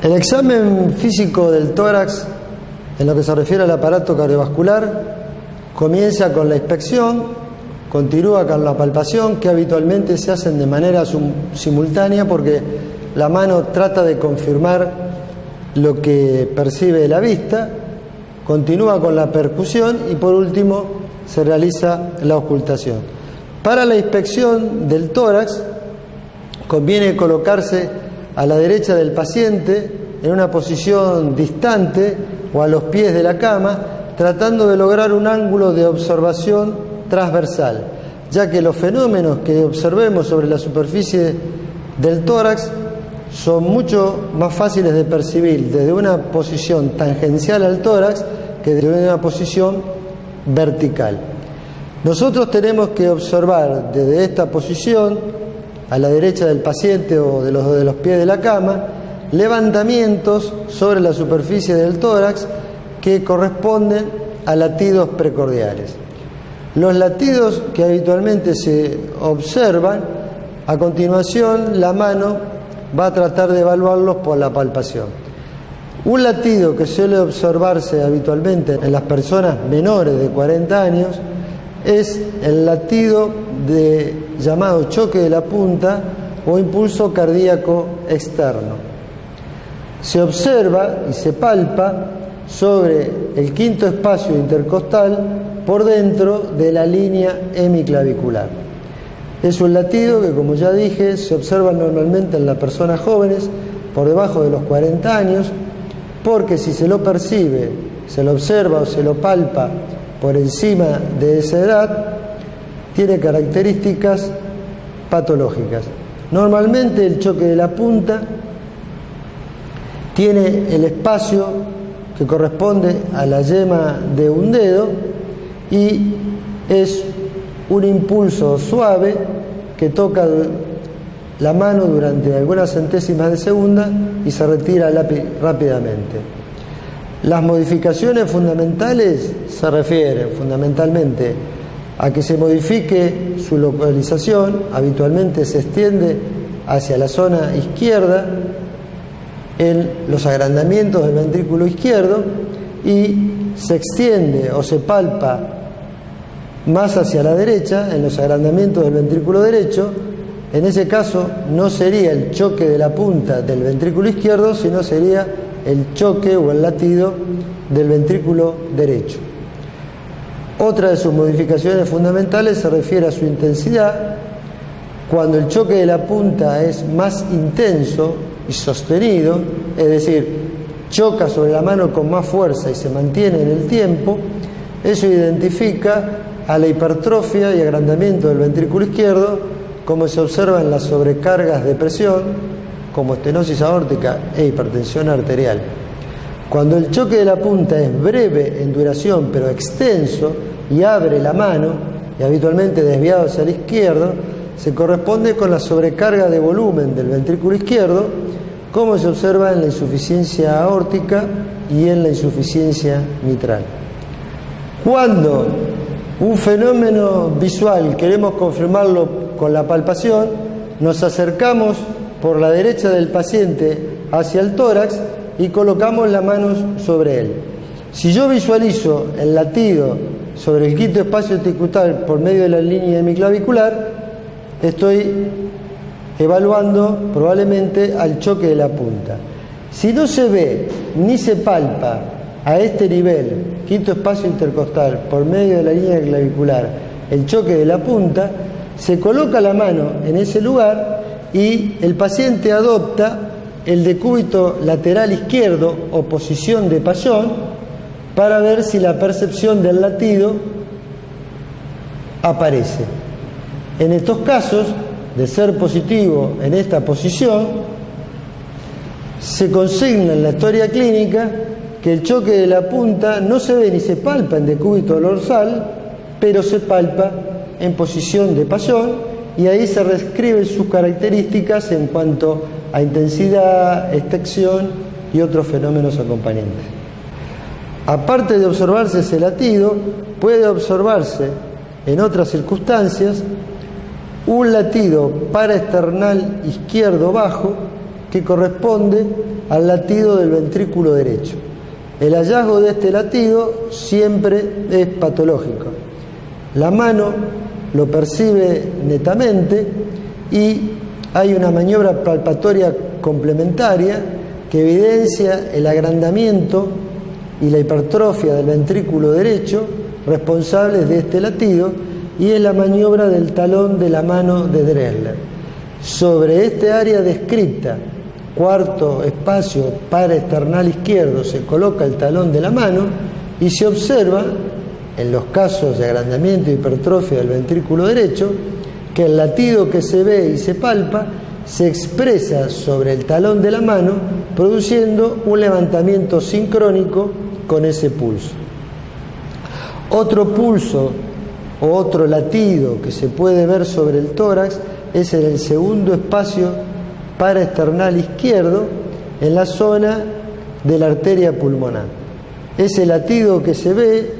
El examen físico del tórax, en lo que se refiere al aparato cardiovascular, comienza con la inspección, continúa con la palpación, que habitualmente se hacen de manera simultánea porque la mano trata de confirmar lo que percibe la vista, continúa con la percusión y por último se realiza la auscultación. Para la inspección del tórax conviene colocarse a la derecha del paciente en una posición distante o a los pies de la cama, tratando de lograr un ángulo de observación transversal, ya que los fenómenos que observemos sobre la superficie del tórax son mucho más fáciles de percibir desde una posición tangencial al tórax que desde una posición vertical. Nosotros tenemos que observar desde esta posición, a la derecha del paciente o de los pies de la cama, levantamientos sobre la superficie del tórax que corresponden a latidos precordiales. Los latidos que habitualmente se observan, a continuación la mano va a tratar de evaluarlos por la palpación. Un latido que suele observarse habitualmente en las personas menores de 40 años es el latido llamado choque de la punta o impulso cardíaco externo. Se observa y se palpa sobre el quinto espacio intercostal por dentro de la línea hemiclavicular. Es un latido que, como ya dije, se observa normalmente en las personas jóvenes por debajo de los 40 años, porque si se lo percibe, se lo observa o se lo palpa por encima de esa edad, tiene características patológicas. Normalmente el choque de la punta tiene el espacio que corresponde a la yema de un dedo y es un impulso suave que toca la mano durante algunas centésimas de segunda y se retira rápidamente. Las modificaciones fundamentales se refieren fundamentalmente a que se modifique su localización, habitualmente se extiende hacia la zona izquierda en los agrandamientos del ventrículo izquierdo y se extiende o se palpa más hacia la derecha en los agrandamientos del ventrículo derecho. En ese caso no sería el choque de la punta del ventrículo izquierdo, sino sería el choque o el latido del ventrículo derecho. Otra de sus modificaciones fundamentales se refiere a su intensidad. Cuando el choque de la punta es más intenso y sostenido, es decir, choca sobre la mano con más fuerza y se mantiene en el tiempo, eso identifica a la hipertrofia y agrandamiento del ventrículo izquierdo, como se observa en las sobrecargas de presión, como estenosis aórtica e hipertensión arterial. Cuando el choque de la punta es breve en duración pero extenso y abre la mano, y habitualmente desviado hacia la izquierda, se corresponde con la sobrecarga de volumen del ventrículo izquierdo, como se observa en la insuficiencia aórtica y en la insuficiencia mitral. Cuando un fenómeno visual queremos confirmarlo con la palpación, nos acercamos por la derecha del paciente hacia el tórax y colocamos las manos sobre él. Si yo visualizo el latido sobre el quinto espacio intercostal por medio de la línea hemiclavicular, estoy evaluando probablemente al choque de la punta. Si no se ve ni se palpa a este nivel, quinto espacio intercostal, por medio de la línea clavicular, el choque de la punta, se coloca la mano en ese lugar y el paciente adopta el decúbito lateral izquierdo o posición de Payon para ver si la percepción del latido aparece. En estos casos, de ser positivo en esta posición, se consigna en la historia clínica que el choque de la punta no se ve ni se palpa en decúbito dorsal, pero se palpa en posición de Payon, y ahí se reescriben sus características en cuanto a intensidad, extensión y otros fenómenos acompañantes. Aparte de observarse ese latido, puede observarse en otras circunstancias un latido paraesternal izquierdo bajo que corresponde al latido del ventrículo derecho. El hallazgo de este latido siempre es patológico. La mano lo percibe netamente y hay una maniobra palpatoria complementaria que evidencia el agrandamiento y la hipertrofia del ventrículo derecho responsables de este latido, y es la maniobra del talón de la mano de Dressler. Sobre este área descripta, cuarto espacio paraesternal izquierdo, se coloca el talón de la mano y se observa, en los casos de agrandamiento e hipertrofia del ventrículo derecho, que el latido que se ve y se palpa se expresa sobre el talón de la mano, produciendo un levantamiento sincrónico con ese pulso. Otro pulso o otro latido que se puede ver sobre el tórax es en el segundo espacio paraesternal izquierdo, en la zona de la arteria pulmonar. Ese latido que se ve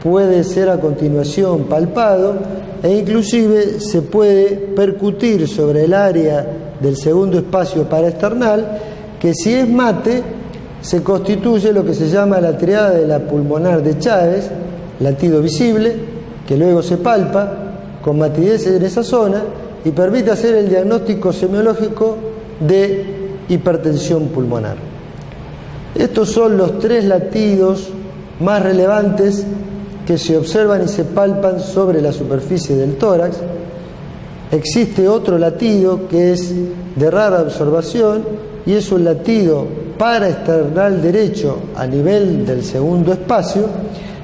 puede ser a continuación palpado e inclusive se puede percutir sobre el área del segundo espacio paraesternal, que si es mate se constituye lo que se llama la triada de la pulmonar de Chávez, latido visible, que luego se palpa con matidez en esa zona y permite hacer el diagnóstico semiológico de hipertensión pulmonar. Estos son los tres latidos más relevantes que se observan y se palpan sobre la superficie del tórax. Existe otro latido que es de rara observación y es un latido paraesternal derecho a nivel del segundo espacio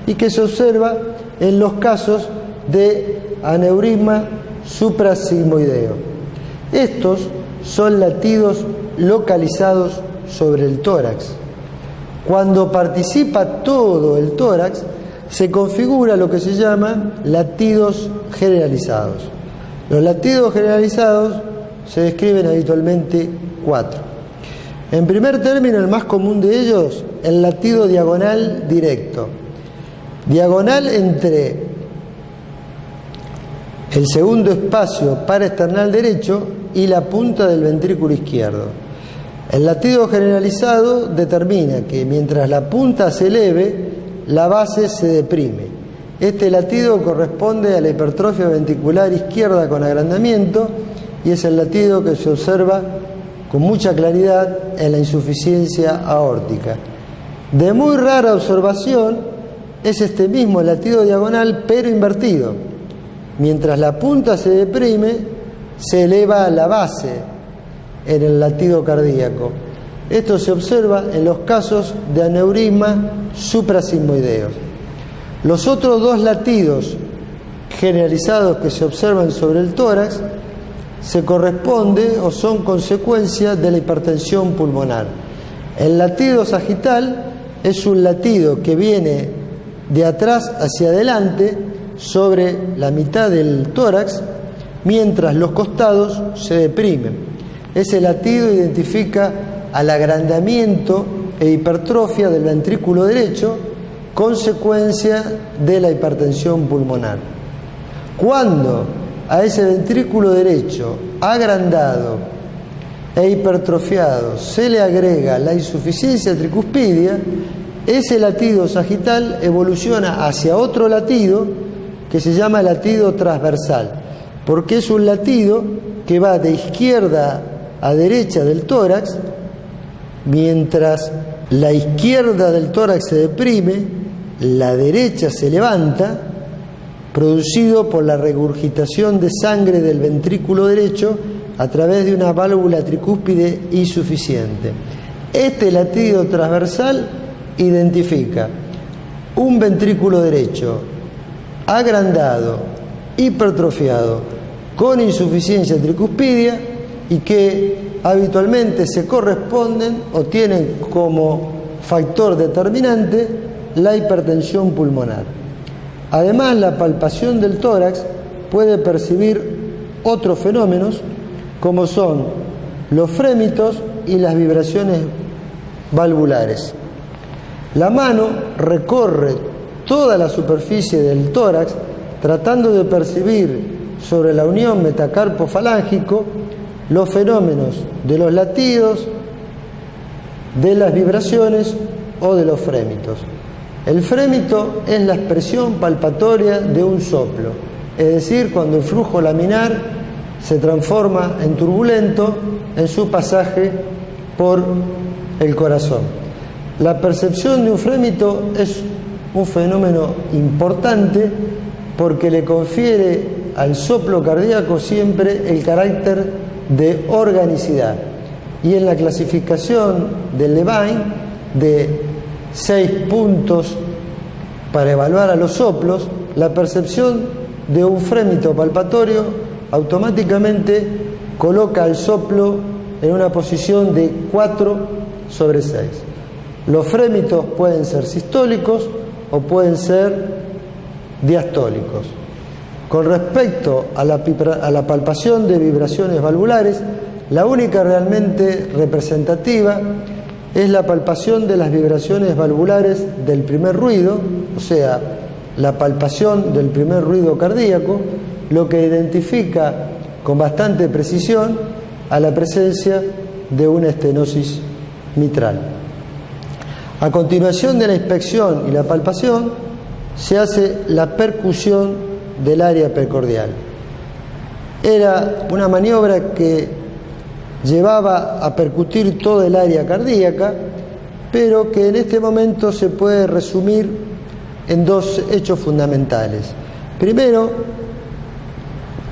y que se observa en los casos de aneurisma suprasigmoideo. Estos son latidos localizados sobre el tórax. Cuando participa todo el tórax, se configura lo que se llama latidos generalizados. Los latidos generalizados se describen habitualmente 4. En primer término, el más común de ellos, el latido diagonal directo. Diagonal entre el segundo espacio paraesternal derecho y la punta del ventrículo izquierdo. El latido generalizado determina que mientras la punta se eleve, la base se deprime. Este latido corresponde a la hipertrofia ventricular izquierda con agrandamiento y es el latido que se observa con mucha claridad en la insuficiencia aórtica. De muy rara observación es este mismo latido diagonal pero invertido. Mientras la punta se deprime, se eleva la base en el latido cardíaco. Esto se observa en los casos de aneurisma suprasigmoideos. Los otros dos latidos generalizados que se observan sobre el tórax se corresponden o son consecuencia de la hipertensión pulmonar. El latido sagital es un latido que viene de atrás hacia adelante sobre la mitad del tórax, mientras los costados se deprimen. Ese latido identifica al agrandamiento e hipertrofia del ventrículo derecho, consecuencia de la hipertensión pulmonar. Cuando a ese ventrículo derecho agrandado e hipertrofiado se le agrega la insuficiencia tricuspidia, ese latido sagital evoluciona hacia otro latido que se llama latido transversal, porque es un latido que va de izquierda a derecha del tórax. Mientras la izquierda del tórax se deprime, la derecha se levanta, producido por la regurgitación de sangre del ventrículo derecho a través de una válvula tricúspide insuficiente. Este latido transversal identifica un ventrículo derecho agrandado, hipertrofiado, con insuficiencia tricuspidia y que habitualmente se corresponden o tienen como factor determinante la hipertensión pulmonar. Además, la palpación del tórax puede percibir otros fenómenos como son los frémitos y las vibraciones valvulares. La mano recorre toda la superficie del tórax tratando de percibir sobre la unión metacarpo-falángico los fenómenos de los latidos, de las vibraciones o de los frémitos. El frémito es la expresión palpatoria de un soplo, es decir, cuando el flujo laminar se transforma en turbulento en su pasaje por el corazón. La percepción de un frémito es un fenómeno importante porque le confiere al soplo cardíaco siempre el carácter de organicidad. Y en la clasificación de Levine de 6 puntos para evaluar a los soplos, la percepción de un frémito palpatorio automáticamente coloca al soplo en una posición de 4/6. Los frémitos pueden ser sistólicos o pueden ser diastólicos. Con respecto a la palpación de vibraciones valvulares, la única realmente representativa es la palpación de las vibraciones valvulares del primer ruido, o sea, la palpación del primer ruido cardíaco, lo que identifica con bastante precisión a la presencia de una estenosis mitral. A continuación de la inspección y la palpación, se hace la percusión del área precordial. Era una maniobra que llevaba a percutir todo el área cardíaca, pero que en este momento se puede resumir en 2 hechos fundamentales. Primero,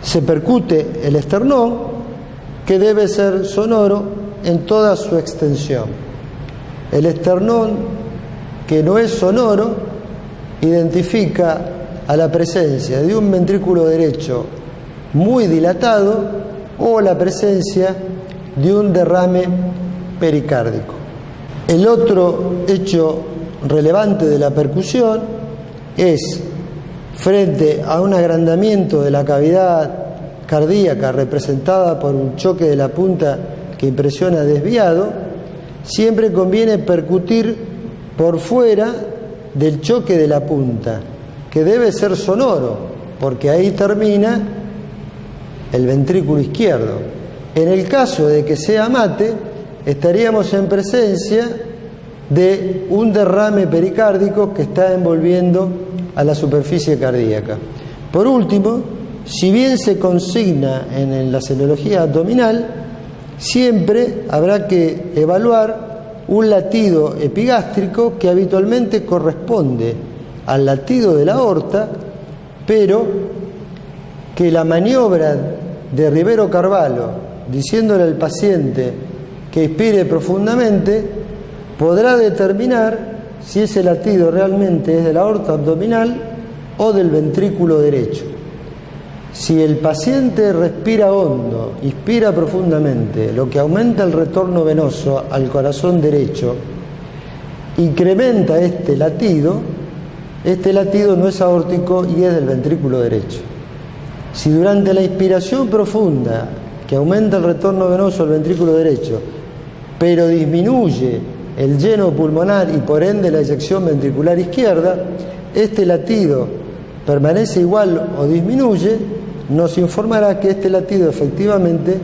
se percute el esternón, que debe ser sonoro en toda su extensión. El esternón que no es sonoro identifica a la presencia de un ventrículo derecho muy dilatado o la presencia de un derrame pericárdico. El otro hecho relevante de la percusión es, frente a un agrandamiento de la cavidad cardíaca representada por un choque de la punta que impresiona desviado, siempre conviene percutir por fuera del choque de la punta, que debe ser sonoro, porque ahí termina el ventrículo izquierdo. En el caso de que sea mate, estaríamos en presencia de un derrame pericárdico que está envolviendo a la superficie cardíaca. Por último, si bien se consigna en la senología abdominal, siempre habrá que evaluar un latido epigástrico que habitualmente corresponde al latido de la aorta, pero que la maniobra de Rivero Carvalho, diciéndole al paciente que inspire profundamente, podrá determinar si ese latido realmente es de la aorta abdominal o del ventrículo derecho. Si el paciente respira hondo, inspira profundamente, lo que aumenta el retorno venoso al corazón derecho, incrementa este latido no es aórtico y es del ventrículo derecho. Si durante la inspiración profunda, que aumenta el retorno venoso al ventrículo derecho, pero disminuye el lleno pulmonar y por ende la eyección ventricular izquierda, este latido permanece igual o disminuye, nos informará que este latido efectivamente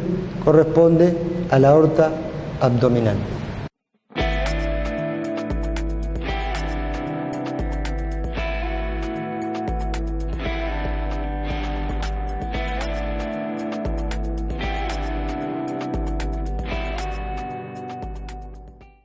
corresponde a la aorta abdominal.